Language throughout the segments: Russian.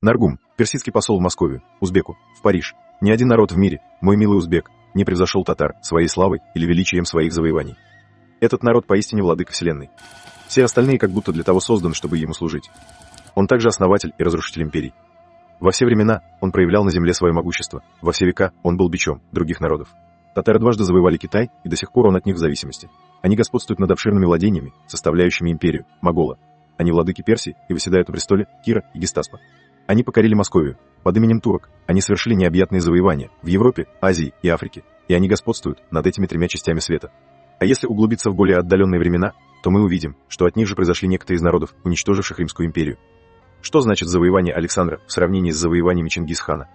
Наргум, персидский посол в Москву, узбеку, в Париж. Ни один народ в мире, мой милый узбек, не превзошел татар своей славой или величием своих завоеваний. Этот народ поистине владыка вселенной. Все остальные как будто для того созданы, чтобы ему служить. Он также основатель и разрушитель империй. Во все времена он проявлял на земле свое могущество, во все века он был бичом других народов. Татары дважды завоевали Китай, и до сих пор он от них в зависимости. Они господствуют над обширными владениями, составляющими империю, Могола. Они владыки Персии и восседают на престоле Кира и Гестаспа. Они покорили Московию. Под именем турок они совершили необъятные завоевания в Европе, Азии и Африке, и они господствуют над этими тремя частями света. А если углубиться в более отдаленные времена, то мы увидим, что от них же произошли некоторые из народов, уничтоживших Римскую империю. Что значит завоевание Александра в сравнении с завоеваниями Чингисхана?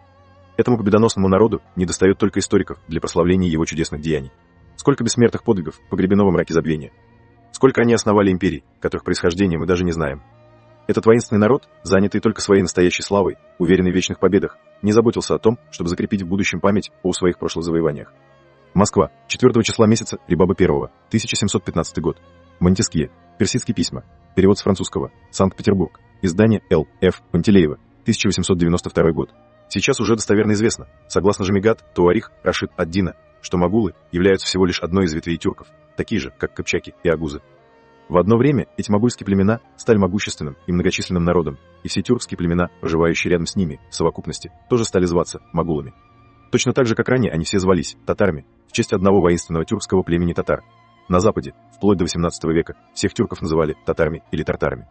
Этому победоносному народу недостает только историков для прославления его чудесных деяний. Сколько бессмертных подвигов погребено во мраке забвения. Сколько они основали империй, которых происхождение мы даже не знаем. Этот воинственный народ, занятый только своей настоящей славой, уверенный в вечных победах, не заботился о том, чтобы закрепить в будущем память о своих прошлых завоеваниях. Москва, 4 числа месяца Рибаба I, 1715 год. Монтескье, персидские письма, перевод с французского, Санкт-Петербург, издание Л. Ф. Пантелеева, 1892 год. Сейчас уже достоверно известно, согласно Жамигат, Туарих, Рашид ад-Дина, что могулы являются всего лишь одной из ветвей тюрков, такие же, как кыпчаки и агузы. В одно время эти могульские племена стали могущественным и многочисленным народом, и все тюркские племена, проживающие рядом с ними, в совокупности, тоже стали зваться могулами. Точно так же, как ранее они все звались татарами, в честь одного воинственного тюркского племени татар. На Западе, вплоть до XVIII века, всех тюрков называли татарами или тартарами.